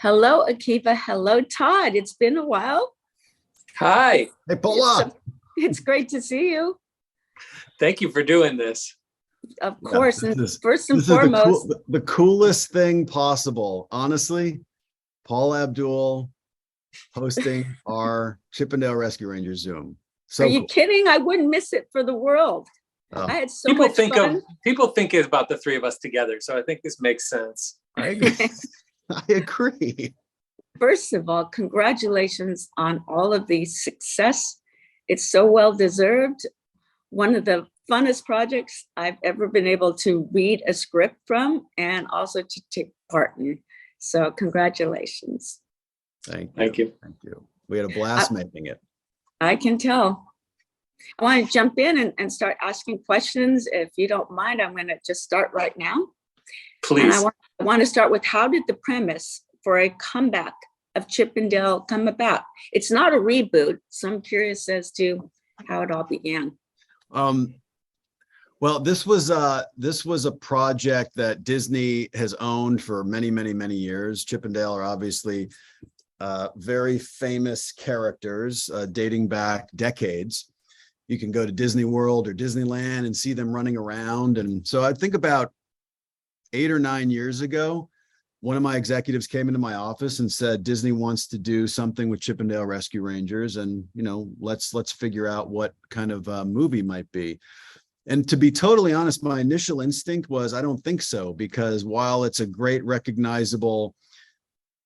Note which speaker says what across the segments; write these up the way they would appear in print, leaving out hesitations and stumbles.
Speaker 1: Hello, Akiva. Hello, Todd. It's been a while.
Speaker 2: Hi.
Speaker 3: Hey, Paula.
Speaker 1: It's great to see you.
Speaker 2: Thank you for doing this.
Speaker 1: Of course.
Speaker 3: This
Speaker 1: And
Speaker 3: is
Speaker 1: first and foremost,
Speaker 3: the coolest thing possible. Honestly, Paula Abdul hosting our Chippendale Rescue Rangers Zoom. So
Speaker 1: are you
Speaker 3: cool.
Speaker 1: kidding? I wouldn't miss it for the world.
Speaker 3: Oh,
Speaker 1: I had so much fun.
Speaker 2: People think about the three of us together, so I think this makes sense.
Speaker 3: I agree. I agree.
Speaker 1: First of all, congratulations on all of the success. It's so well deserved. One of the funnest projects I've ever been able to read a script from and also to take part in. So congratulations.
Speaker 3: Thank you. We had a blast making it.
Speaker 1: I can tell. I want to jump in and start asking questions. If you don't mind, I'm going to just start right now.
Speaker 2: Please.
Speaker 1: And I want to start with, how did the premise for a comeback of Chippendale come about? It's not a reboot, so I'm curious as to how it all began.
Speaker 3: Well, this was a project that Disney has owned for many, many, many years. Chippendale are obviously very famous characters dating back decades. You can go to Disney World or Disneyland and see them running around. And so I think about 8 or 9 years ago, one of my executives came into my office and said, Disney wants to do something with Chippendale Rescue Rangers. And, let's figure out what kind of movie might be. And to be totally honest, my initial instinct was, I don't think so, because while it's a great recognizable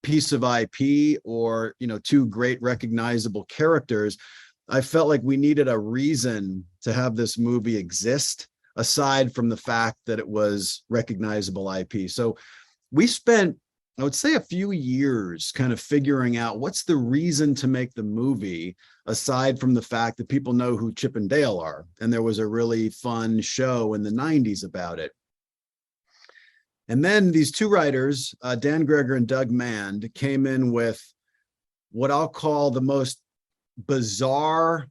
Speaker 3: piece of IP or, two great recognizable characters, I felt like we needed a reason to have this movie exist aside from the fact that it was recognizable IP. So we spent, I would say, a few years kind of figuring out what's the reason to make the movie aside from the fact that people know who Chip and Dale are. And there was a really fun show in the 90s about it. And then these two writers, Gregor and Doug Mand, came in with what I'll call the most bizarre,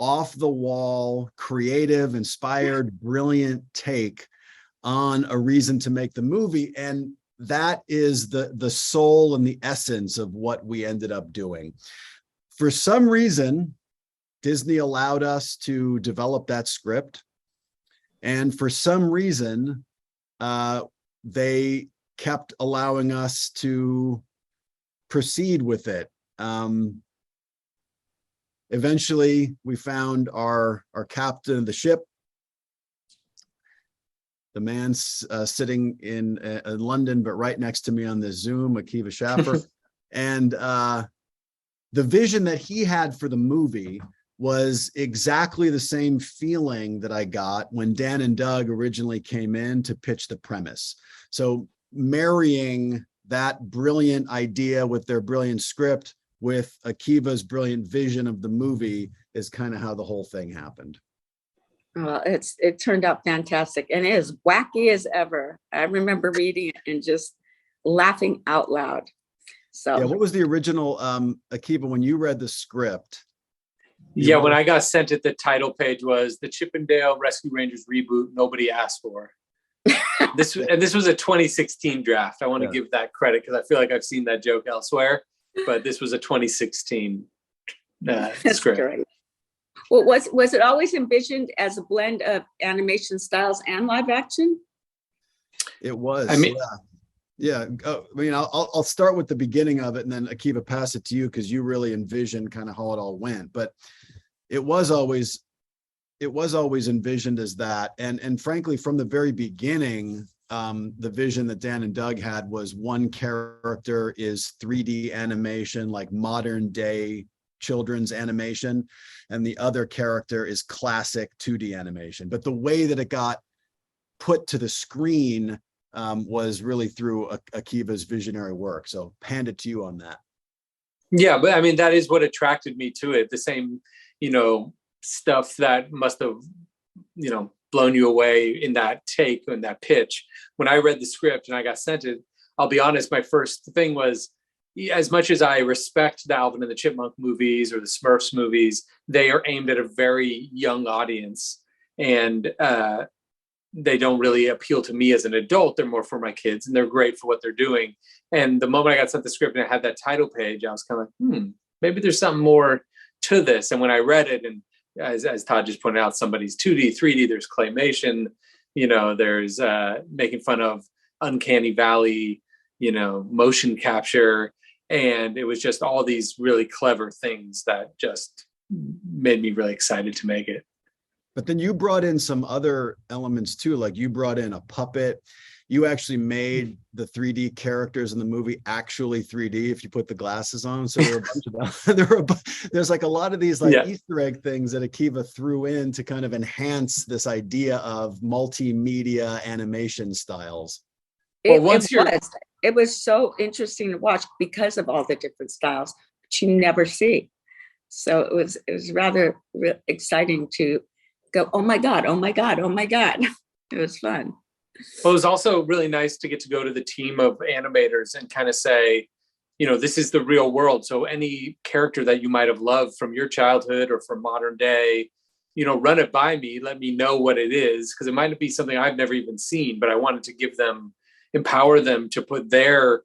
Speaker 3: off the wall, creative, inspired, brilliant take on a reason to make the movie. And that is the soul and the essence of what we ended up doing. For some reason, Disney allowed us to develop that script. And for some reason, they kept allowing us to proceed with it. Eventually, we found our captain of the ship, the man sitting in London, but right next to me on this Zoom, Akiva Schaffer. And the vision that he had for the movie was exactly the same feeling that I got when Dan and Doug originally came in to pitch the premise. So marrying that brilliant idea with their brilliant script with Akiva's brilliant vision of the movie is kind of how the whole thing happened.
Speaker 1: It turned out fantastic and it is wacky as ever. I remember reading it and just laughing out loud. So
Speaker 3: yeah, what was the original, Akiva, when you read the script?
Speaker 2: Yeah, when I got sent it, the title page was the Chippendale Rescue Rangers reboot nobody asked for. This was a 2016 draft. I want to give that credit because I feel like I've seen that joke elsewhere, but this was a 2016 script. Great.
Speaker 1: Well, was it always envisioned as a blend of animation styles and live action?
Speaker 3: It was. I mean, I'll start with the beginning of it, and then Akiva, pass it to you because you really envisioned kind of how it all went. But it was always envisioned as that, and frankly, from the very beginning, the vision that Dan and Doug had was one character is 3D animation, like modern day children's animation, and the other character is classic 2D animation. But the way that it got put to the screen was really through Akiva's visionary work. So hand it to you on that.
Speaker 2: Yeah, but I mean, that is what attracted me to it. The same, stuff that must have, blown you away in that take, in that pitch. When I read the script and I got sent it, I'll be honest, my first thing was, as much as I respect the Alvin and the Chipmunk movies or the Smurfs movies, they are aimed at a very young audience. And they don't really appeal to me as an adult. They're more for my kids, and they're great for what they're doing. And the moment I got sent the script and it had that title page, I was kind of like, maybe there's something more to this. And when I read it, and as Todd just pointed out, somebody's 2D, 3D, there's claymation, there's making fun of Uncanny Valley, motion capture. And it was just all these really clever things that just made me really excited to make it.
Speaker 3: But then you brought in some other elements too, like you brought in a puppet. You actually made the 3D characters in the movie actually 3D if you put the glasses on. So there were a bunch of there's like a lot of these Easter egg things that Akiva threw in to kind of enhance this idea of multimedia animation styles.
Speaker 1: It was so interesting to watch because of all the different styles that you never see. So it was rather exciting to go, oh my God, oh my God, oh my God. It was fun.
Speaker 2: Well, it was also really nice to get to go to the team of animators and kind of say, this is the real world. So any character that you might have loved from your childhood or from modern day, run it by me, let me know what it is. Because it might be something I've never even seen, but I wanted to empower them to put their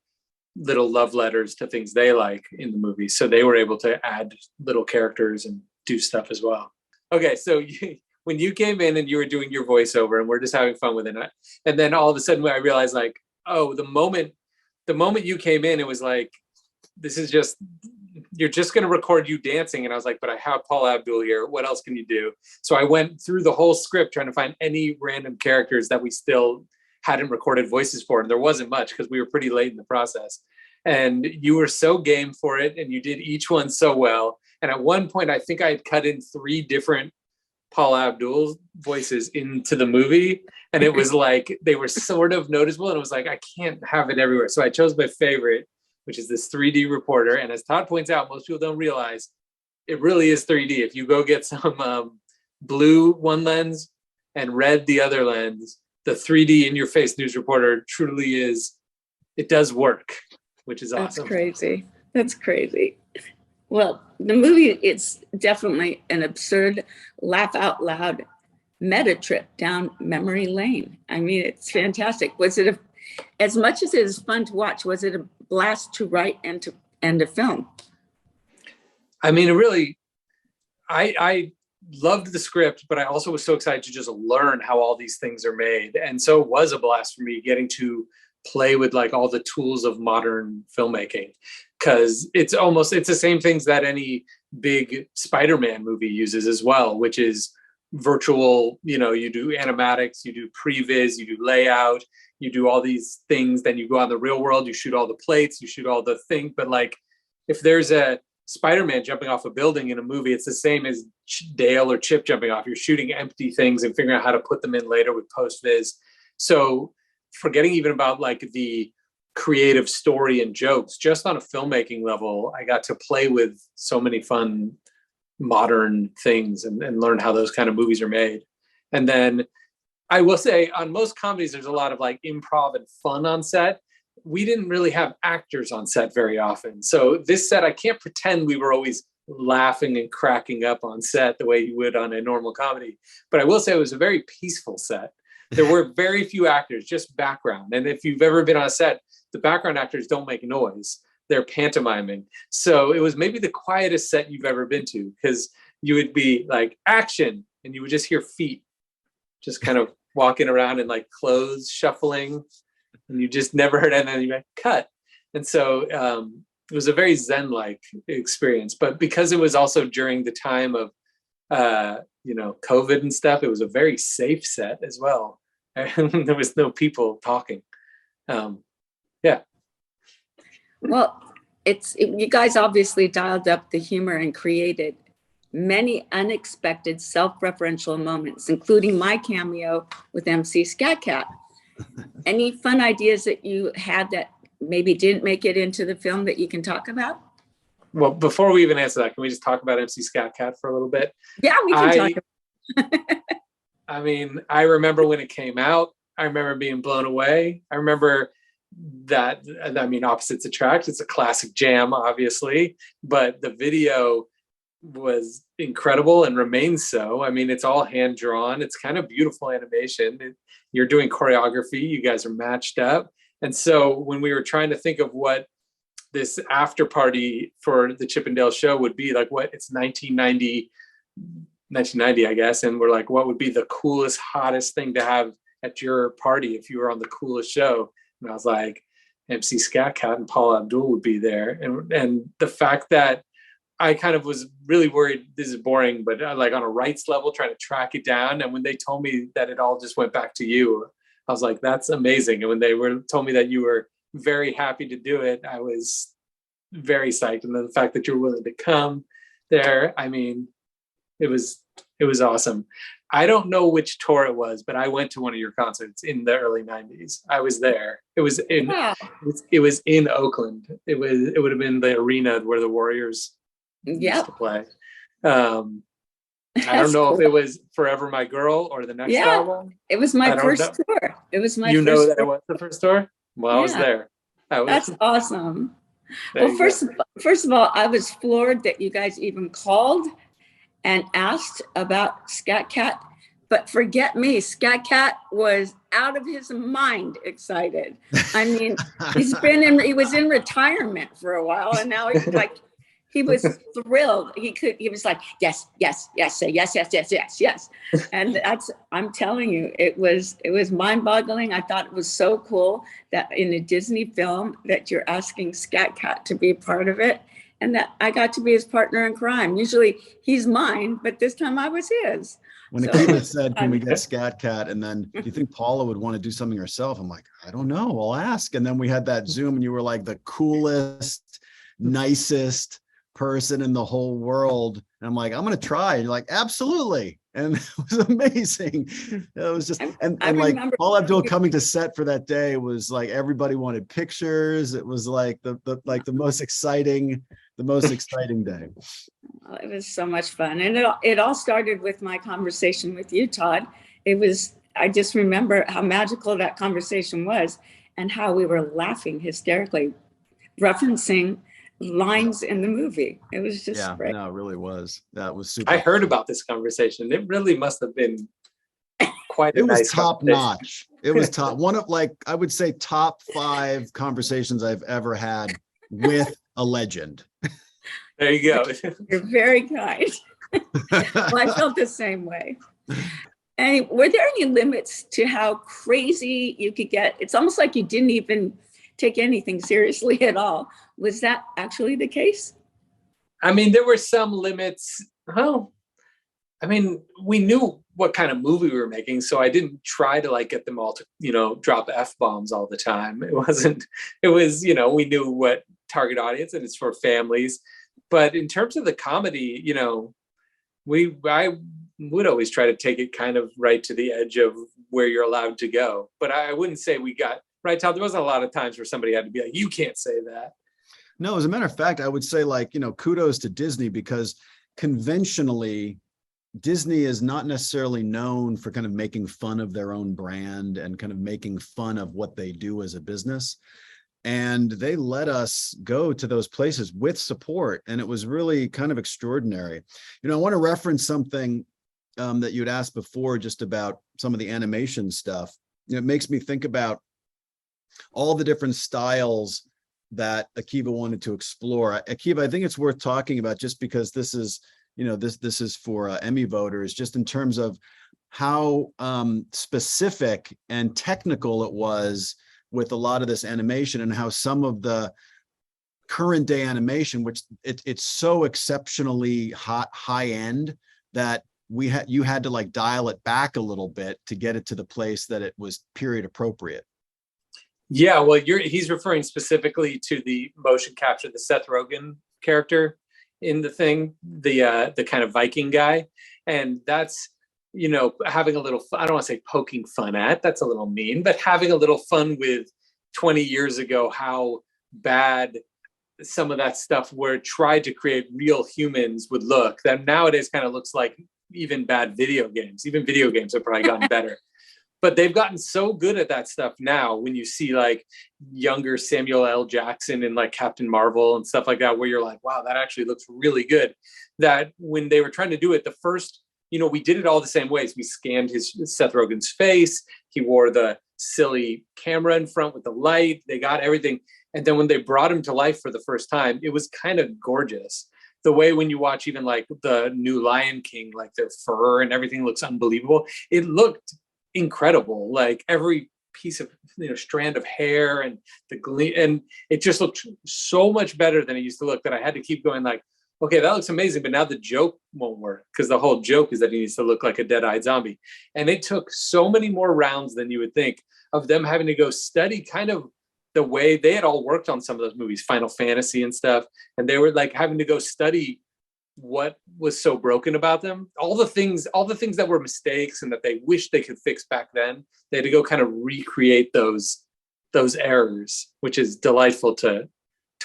Speaker 2: little love letters to things they like in the movie. So they were able to add little characters and do stuff as well. Okay, so when you came in and you were doing your voiceover and we're just having fun with it, and then all of a sudden I realized like, oh, the moment you came in, it was like, you're just going to record you dancing. And I was like, but I have Paula Abdul here. What else can you do? So I went through the whole script trying to find any random characters that we still hadn't recorded voices for. And there wasn't much because we were pretty late in the process. And you were so game for it. And you did each one so well. And at one point, I think I had cut in 3 different Paula Abdul voices into the movie. And it was like, they were sort of noticeable. And it was like, I can't have it everywhere. So I chose my favorite, which is this 3D reporter. And as Todd points out, most people don't realize it really is 3D. If you go get some blue one lens and red the other lens, the 3D in your face news reporter truly it does work, which is awesome.
Speaker 1: That's crazy. Well, the movie, it's definitely an absurd, laugh out loud meta trip down memory lane. I mean, it's fantastic. Was it as much as it is fun to watch, was it a blast to write and to film?
Speaker 2: I mean, it really, I loved the script, but I also was so excited to just learn how all these things are made. And so it was a blast for me getting to play with like all the tools of modern filmmaking, because it's the same things that any big Spider-Man movie uses as well, which is virtual, you do animatics, you do previs, you do layout, you do all these things, then you go out in the real world, you shoot all the plates, you shoot all the things. But like, if there's a Spider-Man jumping off a building in a movie, it's the same as Dale or Chip jumping off. You're shooting empty things and figuring out how to put them in later with post-viz. So forgetting even about like the creative story and jokes, just on a filmmaking level, I got to play with so many fun modern things and learn how those kind of movies are made. And then I will say on most comedies, there's a lot of like improv and fun on set. We didn't really have actors on set very often. So this set, I can't pretend we were always laughing and cracking up on set the way you would on a normal comedy. But I will say it was a very peaceful set. There were very few actors, just background. And if you've ever been on a set, the background actors don't make noise. They're pantomiming. So it was maybe the quietest set you've ever been to, because you would be like action and you would just hear feet just kind of walking around and like clothes shuffling, and you just never heard it, and then you like cut. And so it was a very Zen-like experience. But because it was also during the time of COVID and stuff, it was a very safe set as well. And there was no people talking. Yeah.
Speaker 1: Well, you guys obviously dialed up the humor and created many unexpected self-referential moments, including my cameo with MC Scat Cat. Any fun ideas that you had that maybe didn't make it into the film that you can talk about?
Speaker 2: Well, before we even answer that, can we just talk about MC Scat Cat for a little bit?
Speaker 1: Yeah, we can talk about it.
Speaker 2: I mean, I remember when it came out. I remember being blown away. I remember that, I mean, opposites attract. It's a classic jam, obviously, but the video was incredible and remains so. I mean, it's all hand drawn. It's kind of beautiful animation. you're doing choreography, you guys are matched up. And so when we were trying to think of what this after party for the Chippendale show would be, like, what, it's 1990, I guess. And we're like, what would be the coolest, hottest thing to have at your party if you were on the coolest show? And I was like, MC Scat Cat and Paula Abdul would be there. And the fact that I kind of was really worried, this is boring, but like on a rights level, trying to track it down. And when they told me that it all just went back to you, I was like, that's amazing. And when they told me that you were very happy to do it, I was very psyched. And then the fact that you're willing to come there, I mean, it was awesome. I don't know which tour it was, but I went to one of your concerts in the early 90s. I was there. It was in Oakland. It would have been the arena where the Warriors used to play. I don't know if it was Forever My Girl or the next album.
Speaker 1: It was my first tour. It was my
Speaker 2: first tour. It was the first tour? Well, I was there.
Speaker 1: That's awesome. Well, first of all, I was floored that you guys even called and asked about Scat Cat, but forget me, Scat Cat was out of his mind excited. I mean, he was in retirement for a while, and now he's like, he was thrilled. He was like, yes, say yes. And I'm telling you, it was mind-boggling. I thought it was so cool that in a Disney film that you're asking Scat Cat to be a part of it, and that I got to be his partner in crime. Usually he's mine, but this time I was his.
Speaker 3: When Akiva said, can we get Scat Cat? And then, do you think Paula would want to do something herself? I'm like, I don't know, I'll ask. And then we had that Zoom and you were like the coolest, nicest person in the whole world. And I'm like, I'm going to try. And you're like, absolutely. And it was amazing. It was just, and like Paula Abdul coming to set for that day was like, everybody wanted pictures. It was like the most exciting day.
Speaker 1: Well, it was so much fun. And it all started with my conversation with you, Todd. I just remember how magical that conversation was and how we were laughing hysterically, referencing lines in the movie. It was just great.
Speaker 3: No, it really was. That was super.
Speaker 2: I heard about this conversation. It really must have been quite
Speaker 3: it was top notch. It was top one of, like, I would say top 5 conversations I've ever had with a legend.
Speaker 2: There you go.
Speaker 1: You're very kind. Well, I felt the same way. And were there any limits to how crazy you could get? It's almost like you didn't even take anything seriously at all. Was that actually the case?
Speaker 2: I mean, there were some limits. Well, I mean, we knew what kind of movie we were making, so I didn't try to like get them all to, drop F-bombs all the time. It was, we knew what target audience, and it's for families. But in terms of the comedy, I would always try to take it kind of right to the edge of where you're allowed to go. But I wouldn't say we got right, Todd. There wasn't a lot of times where somebody had to be like, you can't say that.
Speaker 3: No, as a matter of fact, I would say, like, kudos to Disney, because conventionally Disney is not necessarily known for kind of making fun of their own brand and kind of making fun of what they do as a business. And they let us go to those places with support. And it was really kind of extraordinary. I want to reference something that you'd asked before, just about some of the animation stuff. It makes me think about all the different styles that Akiva wanted to explore. Akiva, I think it's worth talking about, just because this is, this is for Emmy voters, just in terms of how specific and technical it was with a lot of this animation, and how some of the current day animation, which it's so exceptionally high end that you had to like dial it back a little bit to get it to the place that it was period appropriate.
Speaker 2: Yeah, well, he's referring specifically to the motion capture, the Seth Rogen character in the thing, the kind of Viking guy, and that's having a little fun. I don't want to say poking fun at, that's a little mean, but having a little fun with 20 years ago, how bad some of that stuff where it tried to create real humans would look, that nowadays kind of looks like even bad video games. Even video games have probably gotten better. But they've gotten so good at that stuff now, when you see like younger Samuel L. Jackson in like Captain Marvel and stuff like that, where you're like, wow, that actually looks really good. That when they were trying to do it, the first, we did it all the same ways. We scanned Seth Rogen's face. He wore the silly camera in front with the light. They got everything. And then when they brought him to life for the first time, it was kind of gorgeous. The way when you watch even like the new Lion King, like their fur and everything looks unbelievable. It looked incredible. Like every piece of strand of hair and the gleam, and it just looked so much better than it used to look that I had to keep going like, okay, that looks amazing, but now the joke won't work because the whole joke is that he needs to look like a dead-eyed zombie. And it took so many more rounds than you would think of them having to go study kind of the way they had all worked on some of those movies, Final Fantasy and stuff, and they were like having to go study what was so broken about them, all the things that were mistakes and that they wished they could fix back then. They had to go kind of recreate those errors, which is delightful to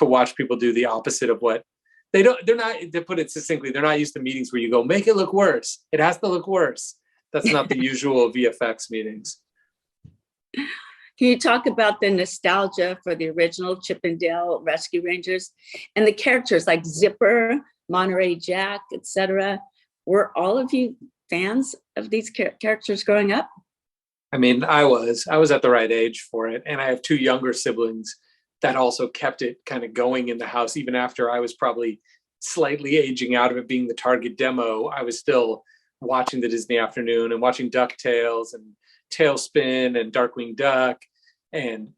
Speaker 2: watch people do the opposite of what they're not, to put it succinctly, they're not used to meetings where you go, make it look worse. It has to look worse. That's not the usual VFX meetings.
Speaker 1: Can you talk about the nostalgia for the original Chip and Dale Rescue Rangers and the characters like Zipper, Monterey Jack, etc.? Were all of you fans of these characters growing up?
Speaker 2: I mean, I was at the right age for it. And I have two younger siblings that also kept it kind of going in the house. Even after I was probably slightly aging out of it being the target demo, I was still watching the Disney Afternoon and watching DuckTales and Tailspin and Darkwing Duck. And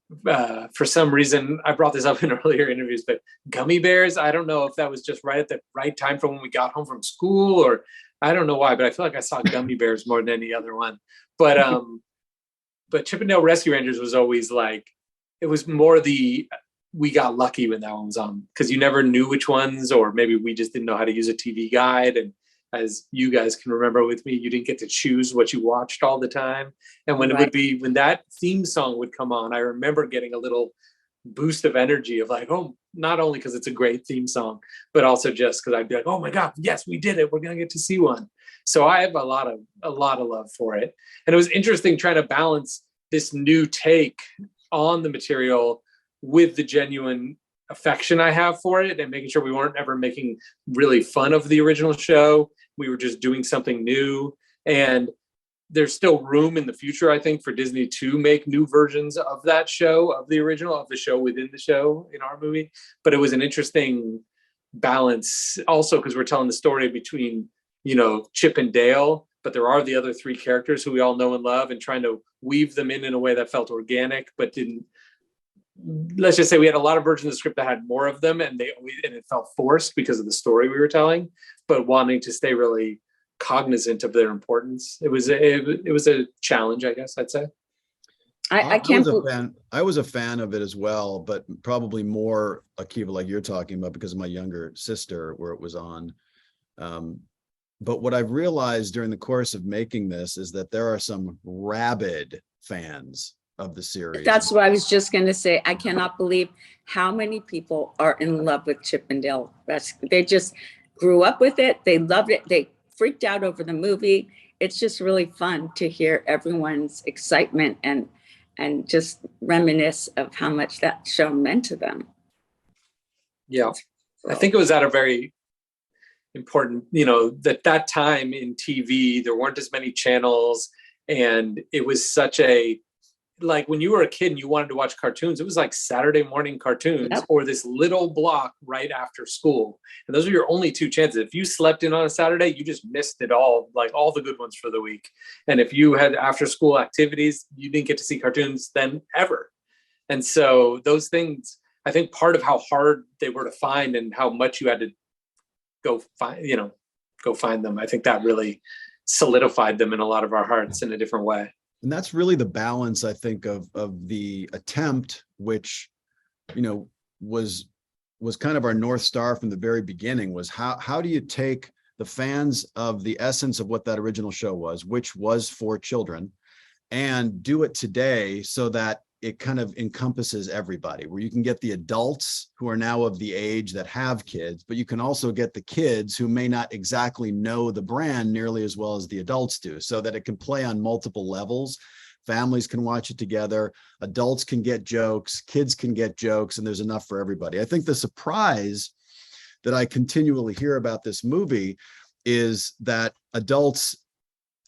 Speaker 2: for some reason, I brought this up in earlier interviews, but Gummy Bears, I don't know if that was just right at the right time for when we got home from school, or I don't know why, but I feel like I saw Gummy Bears more than any other one. But Chip and Dale Rescue Rangers was always like, it was more we got lucky when that one was on, because you never knew which ones, or maybe we just didn't know how to use a TV guide. And as you guys can remember with me, you didn't get to choose what you watched all the time. And when when that theme song would come on, I remember getting a little boost of energy of like, oh, not only because it's a great theme song, but also just because I'd be like, oh my God, yes, we did it. We're going to get to see one. So I have a lot of love for it. And it was interesting trying to balance this new take on the material with the genuine affection I have for it, and making sure we weren't ever making really fun of the original show. We were just doing something new. And there's still room in the future, I think, for Disney to make new versions of that show, of the original, of the show within the show in our movie. But it was an interesting balance also, because we're telling the story between, Chip and Dale, but there are the other three characters who we all know and love, and trying to weave them in a way that felt organic, but didn't, let's just say we had a lot of versions of the script that had more of them, and it felt forced because of the story we were telling, but wanting to stay really cognizant of their importance. It was a challenge, I guess I'd say.
Speaker 3: I was a fan of it as well, but probably more Akiva, like you're talking about, because of my younger sister, where it was on. But what I've realized during the course of making this is that there are some rabid fans of the series.
Speaker 1: That's what I was just going to say. I cannot believe how many people are in love with Chip and Dale Rescue. They just grew up with it. They loved it. They freaked out over the movie. It's just really fun to hear everyone's excitement and just reminisce of how much that show meant to them.
Speaker 2: Yeah. I think it was at a very important, that time in TV, there weren't as many channels, and it was such a, like when you were a kid and you wanted to watch cartoons, it was like Saturday morning cartoons, yep, or this little block right after school. And those were your only two chances. If you slept in on a Saturday, you just missed it all, like all the good ones for the week. And if you had after school activities, you didn't get to see cartoons then ever. And so those things, I think part of how hard they were to find and how much you had to go find them, I think that really solidified them in a lot of our hearts in a different way.
Speaker 3: And that's really the balance, I think, of the attempt, which, was kind of our North Star from the very beginning, was how do you take the fans of the essence of what that original show was, which was for children, and do it today so that it kind of encompasses everybody, where you can get the adults who are now of the age that have kids, but you can also get the kids who may not exactly know the brand nearly as well as the adults do, so that it can play on multiple levels. Families can watch it together, adults can get jokes, kids can get jokes, and there's enough for everybody. I think the surprise that I continually hear about this movie is that adults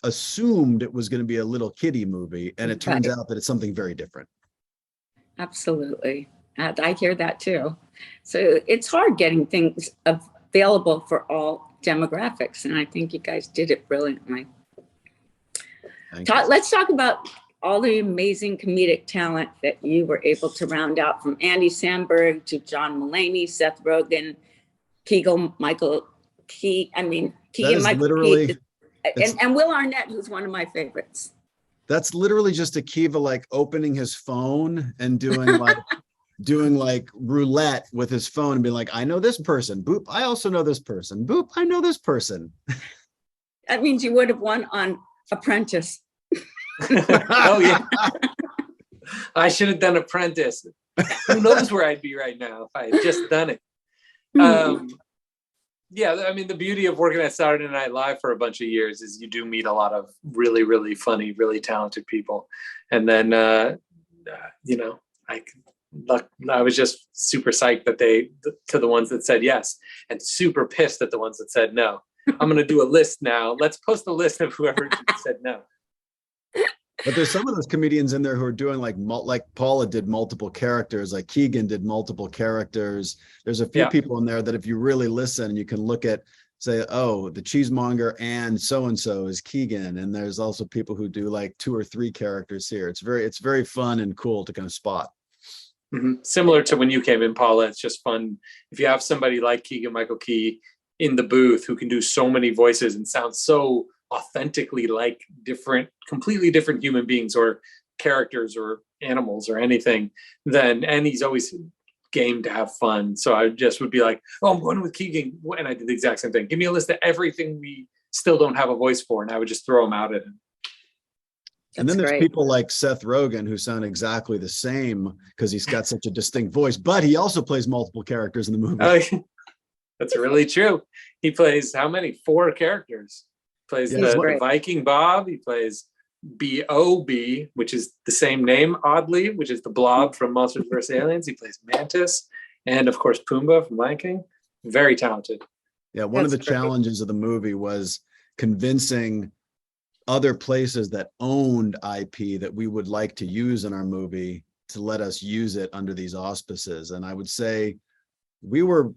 Speaker 3: assumed it was going to be a little kiddie movie, and it turns out that it's something very different.
Speaker 1: Absolutely. I hear that too. So it's hard getting things available for all demographics, and I think you guys did it brilliantly. Todd, let's talk about all the amazing comedic talent that you were able to round out, from Andy Samberg to John Mulaney, Seth Rogen, Keegan Michael Key. I mean, Keegan Michael
Speaker 3: literally
Speaker 1: Key, and Will Arnett, who's one of my favorites.
Speaker 3: That's literally just Akiva like opening his phone and doing like roulette with his phone and being like, I know this person. Boop, I also know this person. Boop, I know this person.
Speaker 1: That means you would have won on Apprentice.
Speaker 2: Oh yeah. I should have done Apprentice. Who knows where I'd be right now if I had just done it. Yeah, I mean, the beauty of working at Saturday Night Live for a bunch of years is you do meet a lot of really, really funny, really talented people. And then, you know, I was just super psyched that to the ones that said yes, and super pissed at the ones that said no. I'm going to do a list now. Let's post a list of whoever said no.
Speaker 3: But there's some of those comedians in there who are doing like Paula did multiple characters, like Keegan did multiple characters. There's a few people in there that if you really listen, and you can look at, say, oh, the cheesemonger and so is Keegan. And there's also people who do like 2 or 3 characters here. It's very fun and cool to kind of spot.
Speaker 2: Mm-hmm. Similar to when you came in, Paula, it's just fun. If you have somebody like Keegan Michael Key in the booth who can do so many voices and sound so authentically like completely different human beings or characters or animals or anything, and he's always game to have fun. So I just would be like, oh, I'm going with Keegan. And I did the exact same thing. Give me a list of everything we still don't have a voice for. And I would just throw them out at him.
Speaker 3: And then there's people like Seth Rogen who sound exactly the same because he's got such a distinct voice, but he also plays multiple characters in the movie.
Speaker 2: That's really true. He plays how many? 4 characters. Plays the Viking Bob. He plays B.O.B., which is the same name, oddly, which is the Blob from Monsters vs. Aliens. He plays Mantis, and of course Pumbaa from Lion King. Very talented.
Speaker 3: Yeah, one of the challenges of the movie was convincing other places that owned IP that we would like to use in our movie to let us use it under these auspices. And I would say we were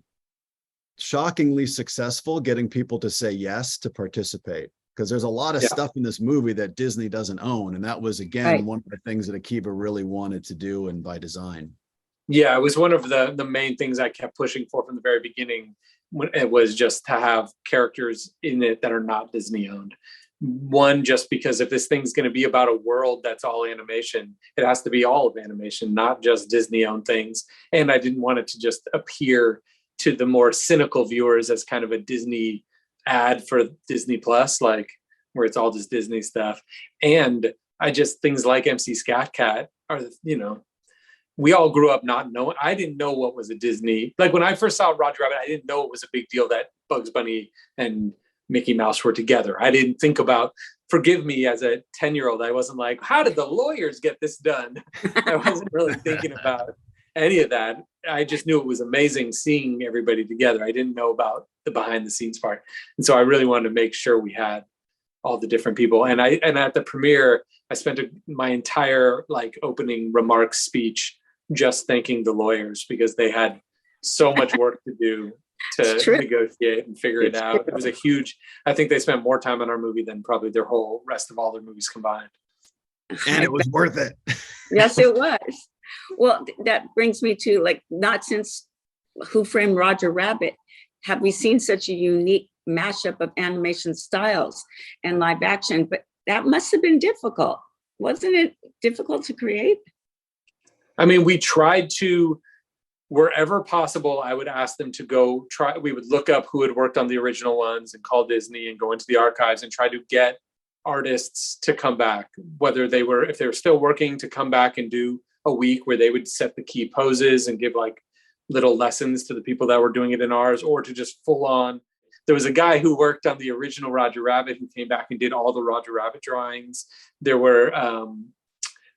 Speaker 3: shockingly successful getting people to say yes to participate, because there's a lot of stuff in this movie that Disney doesn't own, and that was again one of the things that Akiva really wanted to do, and by design. Yeah,
Speaker 2: it was one of the main things I kept pushing for from the very beginning. When it was just to have characters in it that are not Disney owned. One, just because if this thing's going to be about a world that's all animation, it has to be all of animation, not just Disney owned things. And I didn't want it to just appear to the more cynical viewers as kind of a Disney ad for Disney Plus, like where it's all just Disney stuff. And things like MC Scat Cat are, you know, we all grew up not knowing. I didn't know what was a Disney. Like when I first saw Roger Rabbit, I didn't know it was a big deal that Bugs Bunny and Mickey Mouse were together. I didn't think about, forgive me, as a 10-year-old, I wasn't like, how did the lawyers get this done? I wasn't really thinking about any of that. I just knew it was amazing seeing everybody together. I didn't know about the behind the scenes part. And so I really wanted to make sure we had all the different people. And at the premiere, I spent my entire opening remarks speech just thanking the lawyers, because they had so much work to do to negotiate and figure it out. It was I think they spent more time on our movie than probably their whole rest of all their movies combined.
Speaker 3: And it was worth it.
Speaker 1: Yes, it was. Well, that brings me to not since Who Framed Roger Rabbit have we seen such a unique mashup of animation styles and live action, but that must have been difficult. Wasn't it difficult to create?
Speaker 2: I mean, we tried to, wherever possible, I would ask them to go try. We would look up who had worked on the original ones and call Disney and go into the archives and try to get artists to come back, if they were still working, to come back and do a week where they would set the key poses and give little lessons to the people that were doing it in ours, or to just full on. There was a guy who worked on the original Roger Rabbit who came back and did all the Roger Rabbit drawings. There were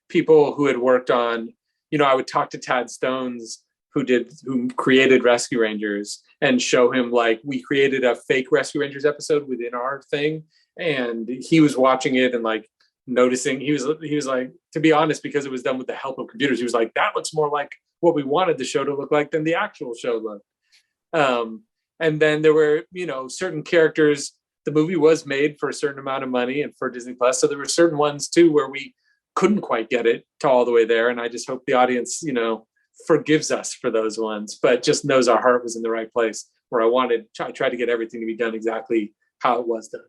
Speaker 2: people who had worked on, I would talk to Tad Stones who created Rescue Rangers, and show him like we created a fake Rescue Rangers episode within our thing, and he was watching it and like noticing. He was like, to be honest, because it was done with the help of computers, he was like, that looks more like what we wanted the show to look like than the actual show looked. And then there were, certain characters. The movie was made for a certain amount of money and for Disney Plus, so there were certain ones too where we couldn't quite get it to all the way there. And I just hope the audience, forgives us for those ones, but just knows our heart was in the right place where I tried to get everything to be done exactly how it was done.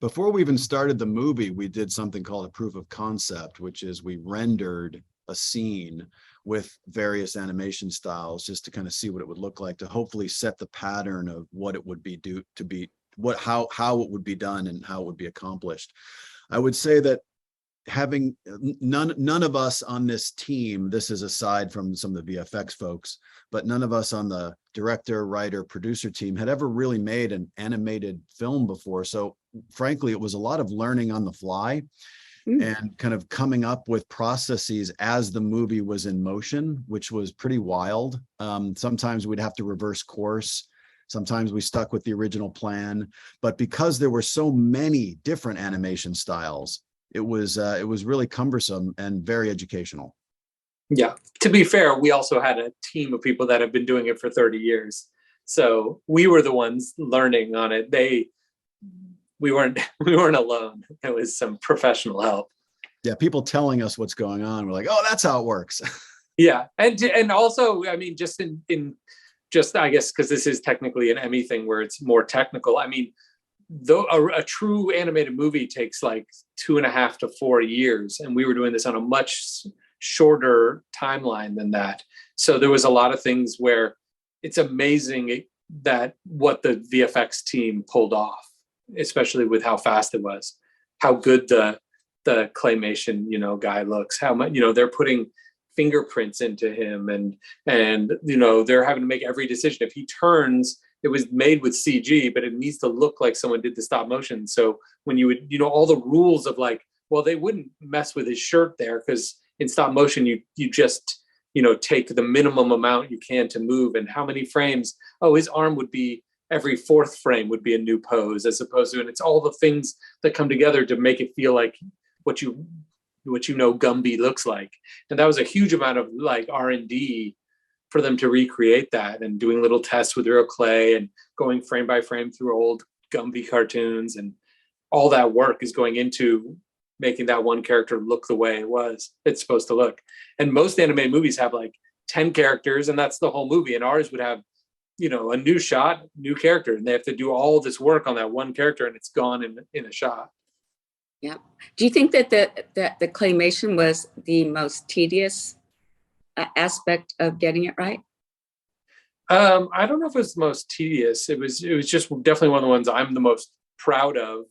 Speaker 3: Before we even started the movie, we did something called a proof of concept, which is we rendered a scene with various animation styles just to kind of see what it would look like, to hopefully set the pattern of what it would be how it would be done and how it would be accomplished. I would say that having none of us on this team, this is aside from some of the VFX folks, but none of us on the director, writer, producer team had ever really made an animated film before. So frankly, it was a lot of learning on the fly and kind of coming up with processes as the movie was in motion, which was pretty wild. Sometimes we'd have to reverse course. Sometimes we stuck with the original plan, but because there were so many different animation styles, it was really cumbersome and very educational.
Speaker 2: Yeah. To be fair, we also had a team of people that have been doing it for 30 years. So we were the ones learning on it. We weren't alone. It was some professional help.
Speaker 3: Yeah. People telling us what's going on. We're like, oh, that's how it works.
Speaker 2: Yeah. And also, I mean, just I guess, because this is technically an Emmy thing where it's more technical. I mean, though a true animated movie takes like 2.5 to 4 years, and we were doing this on a much shorter timeline than that. So there was a lot of things where it's amazing that what the VFX team pulled off, especially with how fast it was, how good the claymation, guy looks, how much, they're putting fingerprints into him and they're having to make every decision. If he turns, it was made with CG, but it needs to look like someone did the stop motion. So when you would, all the rules of like, well, they wouldn't mess with his shirt there because in stop motion, you just, take the minimum amount you can to move, and how many frames. Oh, his arm would be every 4th frame would be a new pose, as opposed to, and it's all the things that come together to make it feel like what Gumby looks like. And that was a huge amount of like R&D for them to recreate that, and doing little tests with real clay and going frame by frame through old Gumby cartoons, and all that work is going into making that one character look the way it's supposed to look. And most animated movies have like 10 characters, and that's the whole movie. And ours would have, a new shot, new character, and they have to do all this work on that one character, and it's gone in a shot.
Speaker 1: Yeah. Do you think that the claymation was the most tedious aspect of getting it right?
Speaker 2: I don't know if it was the most tedious. It was just definitely one of the ones I'm the most proud of,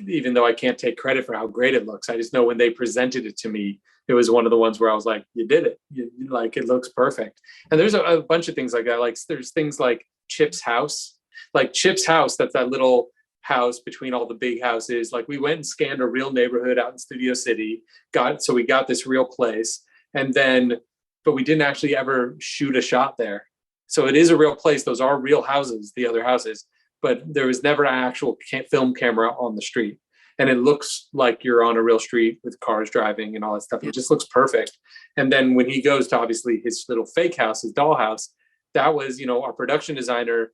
Speaker 2: even though I can't take credit for how great it looks. I just know when they presented it to me, it was one of the ones where I was like, you did it. It looks perfect. And there's a bunch of things like that. Like there's things like Chip's house. Like Chip's house, that's that little house between all the big houses. Like we went and scanned a real neighborhood out in Studio City. We got this real place. But we didn't actually ever shoot a shot there. So it is a real place. Those are real houses, the other houses. But there was never an actual film camera on the street. And it looks like you're on a real street with cars driving and all that stuff. It just looks perfect. And then when he goes to obviously his little fake house, his dollhouse, that was, our production designer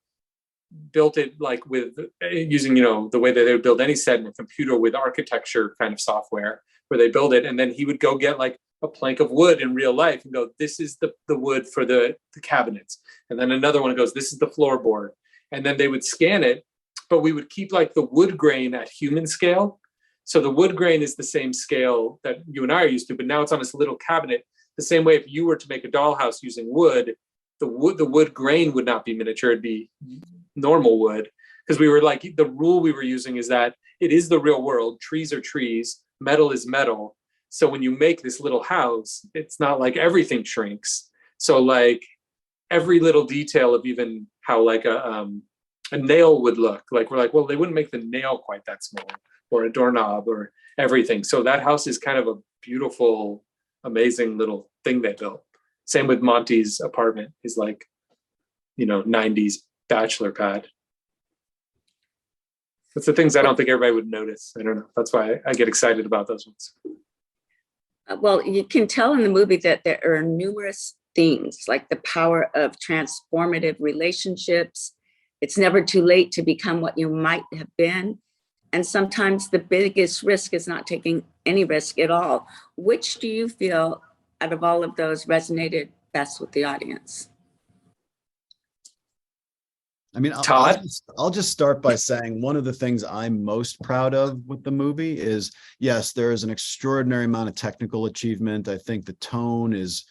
Speaker 2: built it like with using, the way that they would build any set in a computer with architecture kind of software where they build it. And then he would go get like a plank of wood in real life and go, this is the wood for the cabinets. And then another one goes, this is the floorboard. And then they would scan it, but we would keep like the wood grain at human scale. So the wood grain is the same scale that you and I are used to, but now it's on this little cabinet. The same way if you were to make a dollhouse using wood, the wood grain would not be miniature, it'd be normal wood. Because we were like, the rule we were using is that it is the real world. Trees are trees, metal is metal. So when you make this little house, it's not like everything shrinks. So like every little detail of even how like a nail would look, like we're like, well, they wouldn't make the nail quite that small, or a doorknob, or everything. So that house is kind of a beautiful, amazing little thing they built. Same with Monty's apartment, is like, 90s bachelor pad. That's the things I don't think everybody would notice. I don't know. That's why I get excited about those ones.
Speaker 1: Well, you can tell in the movie that there are numerous themes, like the power of transformative relationships. It's never too late to become what you might have been. And sometimes the biggest risk is not taking any risk at all. Which do you feel out of all of those resonated best with the audience?
Speaker 3: I mean,
Speaker 2: Todd?
Speaker 3: I'll just start by saying one of the things I'm most proud of with the movie is, yes, there is an extraordinary amount of technical achievement. I think the tone is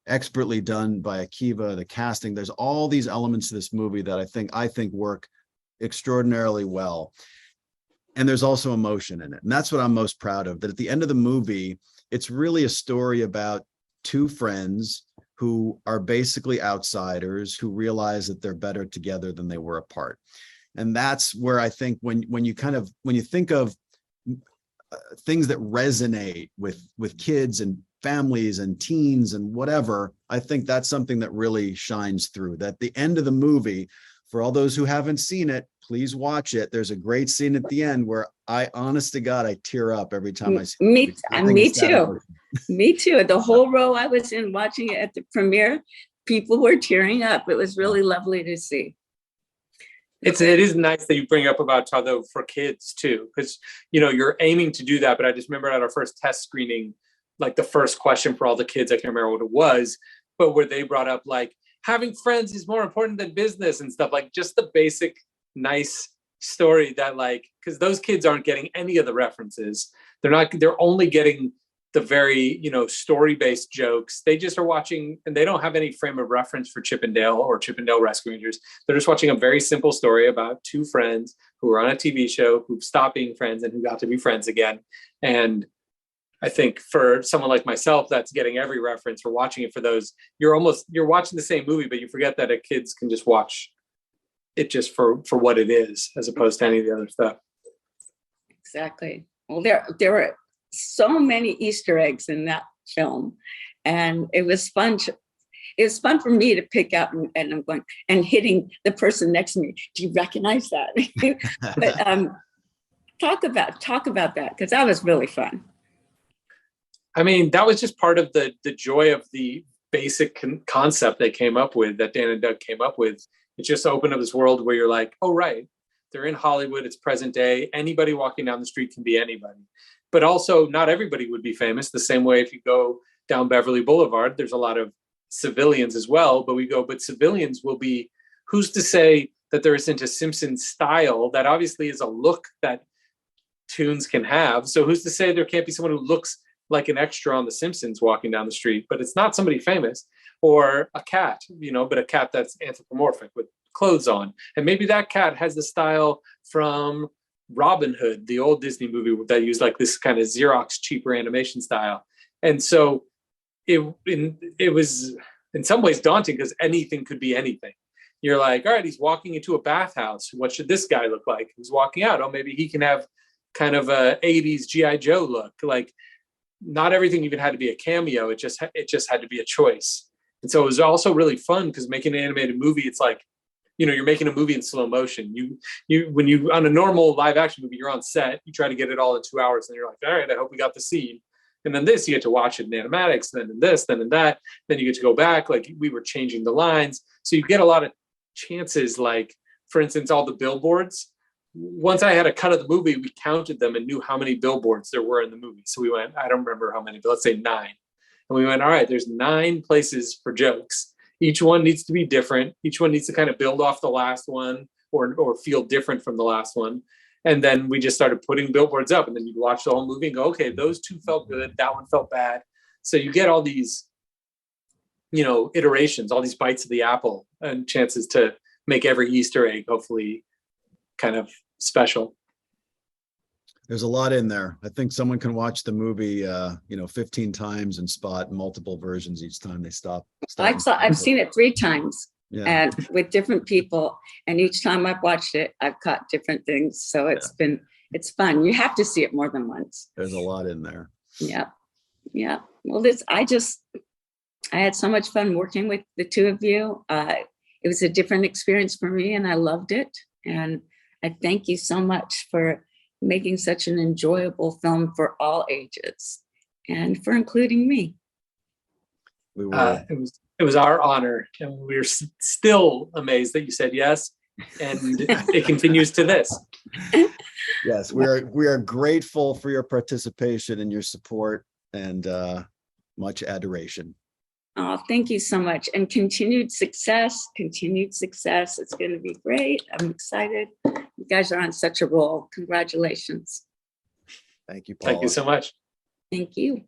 Speaker 3: expertly done by Akiva, the casting. There's all these elements to this movie that I think work extraordinarily well. And there's also emotion in it. And that's what I'm most proud of, that at the end of the movie, it's really a story about two friends who are basically outsiders who realize that they're better together than they were apart. And that's where I think when you think of things that resonate with kids and families and teens and whatever, I think that's something that really shines through. That the end of the movie, for all those who haven't seen it, please watch it. There's a great scene at the end where honest to God, I tear up every time I see it.
Speaker 1: Me too. Me too. The whole row I was in watching it at the premiere, people were tearing up. It was really lovely to see.
Speaker 2: It is nice that you bring up about Todd, though, for kids too, because you're aiming to do that. But I just remember at our first test screening, like the first question for all the kids, I can't remember what it was, but where they brought up like having friends is more important than business and stuff, like just the basic nice story that, like, because those kids aren't getting any of the references. They're only getting the very, story-based jokes. They just are watching, and they don't have any frame of reference for Chip 'n Dale or Chip 'n Dale Rescue Rangers. They're just watching a very simple story about two friends who are on a TV show, who've stopped being friends and who got to be friends again. And I think for someone like myself, that's getting every reference, for watching it for those, you're watching the same movie, but you forget that kids can just watch it just for what it is, as opposed to any of the other stuff.
Speaker 1: Exactly. Well, there were so many Easter eggs in that film, and it was fun. It was fun for me to pick out, and I'm going and hitting the person next to me. Do you recognize that? But talk about that, because that was really fun.
Speaker 2: I mean, that was just part of the joy of the basic concept they came up with, that Dan and Doug came up with. It just opened up this world where you're like, oh, right, they're in Hollywood, it's present day. Anybody walking down the street can be anybody. But also not everybody would be famous. The same way if you go down Beverly Boulevard, there's a lot of civilians as well, but civilians will be, who's to say that there isn't a Simpsons style that obviously is a look that tunes can have. So who's to say there can't be someone who looks like an extra on The Simpsons walking down the street, but it's not somebody famous, or a cat, but a cat that's anthropomorphic with clothes on. And maybe that cat has the style from Robin Hood, the old Disney movie that used like this kind of Xerox cheaper animation style. And so it was in some ways daunting, because anything could be anything. You're like, all right, he's walking into a bathhouse. What should this guy look like? He's walking out. Oh, maybe he can have kind of a 80s G.I. Joe look. Like, not everything even had to be a cameo. It just had to be a choice. And so it was also really fun, because making an animated movie, it's like, you're making a movie in slow motion. When you on a normal live action movie, you're on set, you try to get it all in 2 hours, and you're like, all right, I hope we got the scene. And then this, you get to watch it in animatics, and then in this, then in that, then you get to go back. Like, we were changing the lines. So you get a lot of chances. Like, for instance, all the billboards. Once I had a cut of the movie, we counted them and knew how many billboards there were in the movie. So we went, I don't remember how many, but let's say 9. And we went, all right, there's 9 places for jokes. Each one needs to be different. Each one needs to kind of build off the last one, or feel different from the last one. And then we just started putting billboards up, and then you watch the whole movie and go, okay, those 2 felt good. That one felt bad. So you get all these, iterations, all these bites of the apple, and chances to make every Easter egg hopefully kind of special.
Speaker 3: There's a lot in there. I think someone can watch the movie, 15 times and spot multiple versions each time they stop.
Speaker 1: I've seen it 3 times,
Speaker 3: yeah,
Speaker 1: and with different people. And each time I've watched it, I've caught different things. So it's fun. You have to see it more than once.
Speaker 3: There's a lot in there.
Speaker 1: Yeah. Yeah. Well, I had so much fun working with the two of you. It was a different experience for me, and I loved it. And I thank you so much for making such an enjoyable film for all ages and for including me.
Speaker 3: We were
Speaker 2: It was our honor, and we're still amazed that you said yes, and it continues to this.
Speaker 3: yes, we are grateful for your participation and your support, and much adoration.
Speaker 1: Oh, thank you so much. And continued success. It's going to be great. I'm excited. You guys are on such a roll. Congratulations.
Speaker 3: Thank you, Paula.
Speaker 2: Thank you so much.
Speaker 1: Thank you.